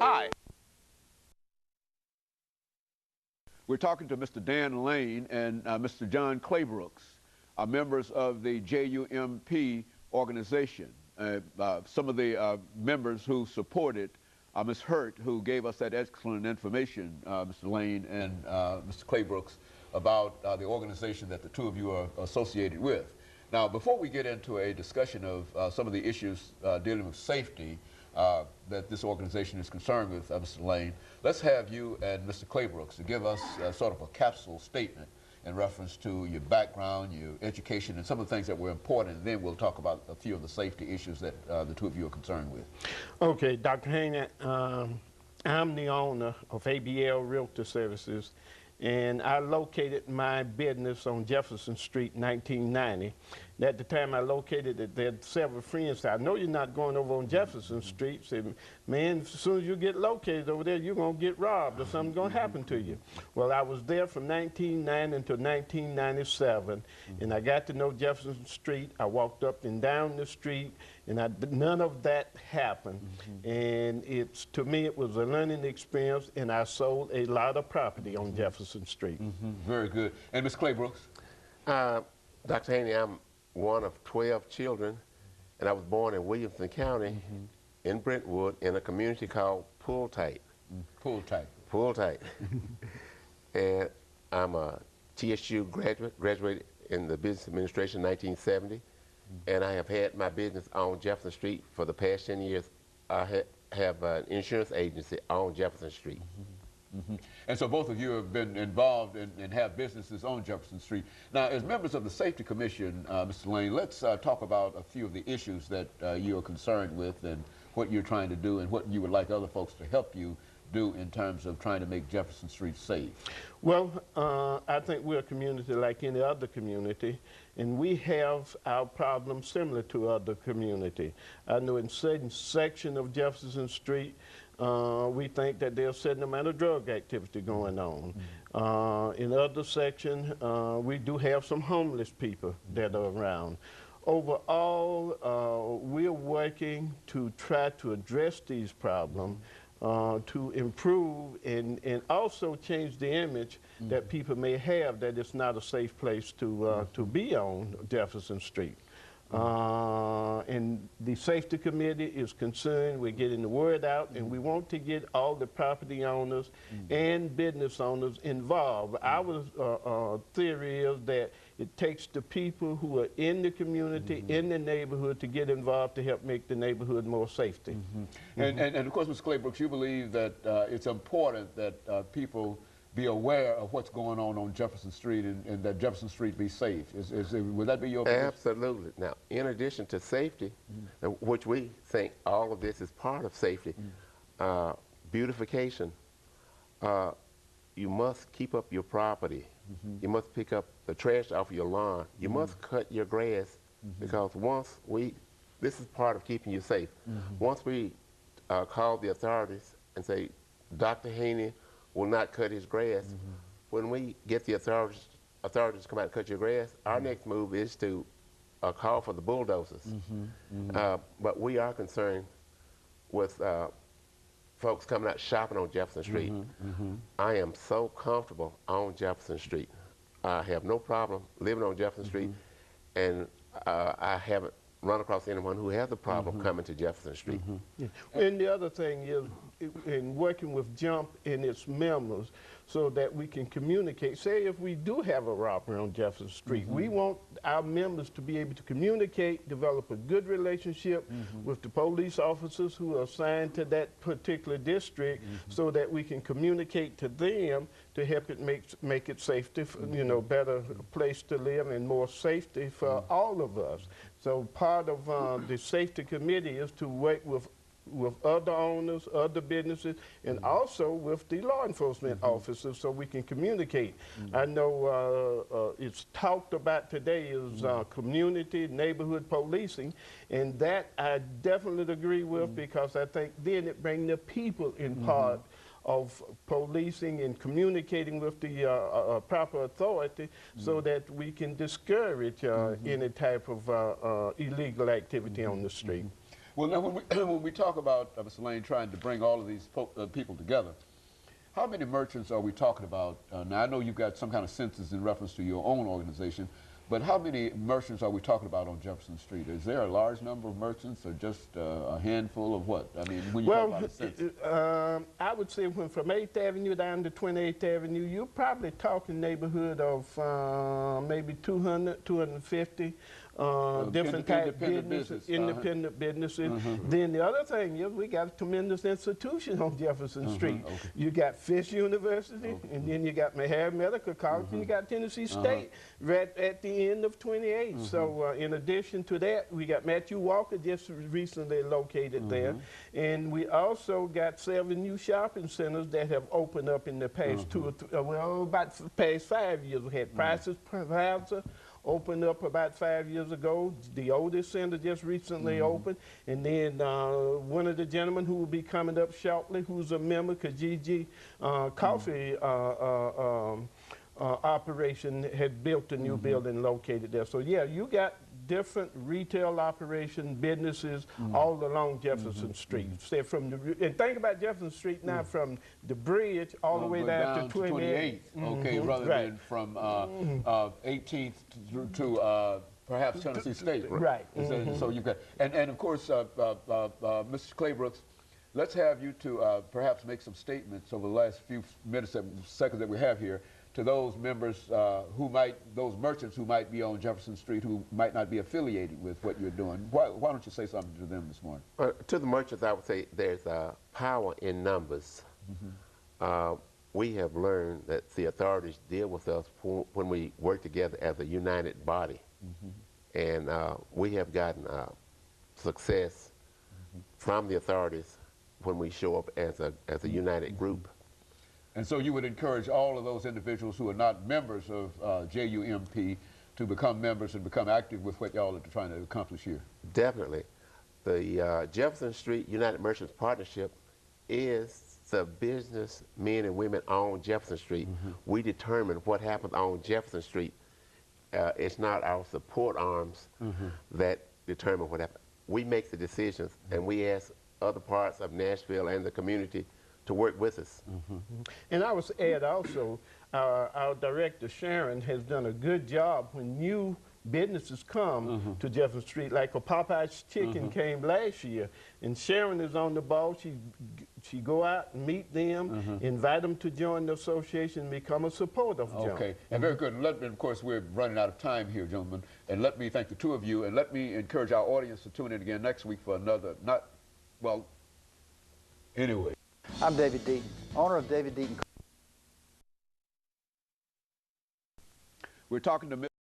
Hi. We're talking to Mr. DLane and Mr. JClaybrooks, members of the JUMP organization. Some of the members who supported Ms. Hurt, who gave us that excellent information, Mr. Lane and Mr. Claybrookes, about the organization that the two of you are associated with. Now, before we get into a discussion of some of the issues dealing with safety that this organization is concerned with, Mr. Lane, let's have you and Mr. Claybrookes to give us sort of a capsule statement in reference to your background, your education, and some of the things that were important, and then we'll talk about a few of the safety issues that the two of you are concerned with. Okay, Dr. Haney, I'm the owner of ABL Realtor Services, and I located my business on Jefferson Street in 1990. At the time I located it, there had several friends said, I know you're not going over on Jefferson Street. Said, man, as soon as you get located over there, you're going to get robbed or something's going to happen to you. Well, I was there from 1990 until 1997, and I got to know Jefferson Street. I walked up and down the street, and none of that happened. And to me, it was a learning experience, and I sold a lot of property on Jefferson Street. Very good. And Ms. Claybrookes? Dr. Haney, I'm one of 12 children, and I was born in Williamson County in Brentwood in a community called Pull Tight. Pull Tight. Pull Tight. And I'm a TSU graduate, graduated in the business administration in 1970, and I have had my business on Jefferson Street for the past 10 years. I have an insurance agency on Jefferson Street. And so both of you have been involved and have businesses on Jefferson Street. Now, as members of the Safety Commission, Mr. Lane, let's talk about a few of the issues that you are concerned with and what you're trying to do and what you would like other folks to help you do in terms of trying to make Jefferson Street safe. Well, I think we're a community like any other community, and we have our problems similar to other community. I know in certain section of Jefferson Street, we think that there's a certain amount of drug activity going on. In other sections, we do have some homeless people that are around. Overall, we're working to try to address these problems, to improve and also change the image that people may have that it's not a safe place to be on Jefferson Street. And the safety committee is concerned with getting the word out, and we want to get all the property owners and business owners involved. Our theory is that it takes the people who are in the community, in the neighborhood, to get involved to help make the neighborhood more safety. And of course, Ms. Claybrookes, you believe that it's important that people be aware of what's going on Jefferson Street and that Jefferson Street be safe. Would that be your position? Absolutely. Now, in addition to safety, which we think all of this is part of safety, beautification. You must keep up your property. You must pick up the trash off your lawn. You must cut your grass, because this is part of keeping you safe. Once we call the authorities and say, Dr. Haney will not cut his grass, when we get the authorities to come out and cut your grass, our next move is to call for the bulldozers. But we are concerned with folks coming out shopping on Jefferson Street. I am so comfortable on Jefferson Street. I have no problem living on Jefferson Street, and I haven't run across anyone who has a problem coming to Jefferson Street. And the other thing is, in working with JUMP and its members, so that we can communicate. Say if we do have a robbery on Jefferson Street, we want our members to be able to communicate, develop a good relationship with the police officers who are assigned to that particular district, so that we can communicate to them to help it make it safer, you know, better place to live and more safety for all of us. So part of the safety committee is to work with other owners, other businesses, and also with the law enforcement officers, so we can communicate. I know it's talked about today is community, neighborhood policing, and that I definitely agree with, because I think then it brings the people in part of policing and communicating with the proper authority, so that we can discourage any type of illegal activity on the street. Well, now when we talk about, Mr. Lane, trying to bring all of these people together, how many merchants are we talking about? Now, I know you've got some kind of census in reference to your own organization, but how many merchants are we talking about on Jefferson Street? Is there a large number of merchants or just a handful of what? I mean, when you talk about a census. I would say from 8th Avenue down to 28th Avenue, you're probably talking neighborhood of maybe 200, 250 different type businesses, independent businesses. Then the other thing is we got a tremendous institution on Jefferson Street. You got Fisk University, and then you got Meharry Medical College, and you got Tennessee State right at the end of 28th. So in addition to that, we got Matthew Walker just recently located there. And we also got 7 new shopping centers that have opened up in the past about the past 5 years. We had Price's Plaza, opened up about 5 years ago. The Otis Center just recently opened. And then one of the gentlemen who will be coming up shortly, who's a member, Kijiji Coffee operation, had built a new building located there. So yeah, you got different retail operation businesses all along Jefferson Street. Say from the, and think about Jefferson Street now from the bridge all the way down to 28th. Okay, rather than from 18th to perhaps Tennessee State. Right. So you've got, and of course, Mr. Claybrookes, let's have you to perhaps make some statements over the last few minutes, seconds that we have here, to those members those merchants who might be on Jefferson Street who might not be affiliated with what you're doing. Why don't you say something to them this morning? To the merchants, I would say there's power in numbers. We have learned that the authorities deal with us when we work together as a united body. And we have gotten success from the authorities when we show up as a united group. And so you would encourage all of those individuals who are not members of JUMP to become members and become active with what y'all are trying to accomplish here? Definitely. The Jefferson Street United Merchants Partnership is the business men and women on Jefferson Street. We determine what happens on Jefferson Street. It's not our support arms that determine what happens. We make the decisions, and we ask other parts of Nashville and the community to work with us. And I would add also, our director Sharon has done a good job when new businesses come to Jefferson Street, like a Popeye's Chicken came last year, and Sharon is on the ball. She go out and meet them, invite them to join the association, and become a supporter of Jump. Okay, and very good. And of course, we're running out of time here, gentlemen, and let me thank the two of you, and let me encourage our audience to tune in again next week for another, anyway. I'm David Deaton, owner of David Deaton. We're talking to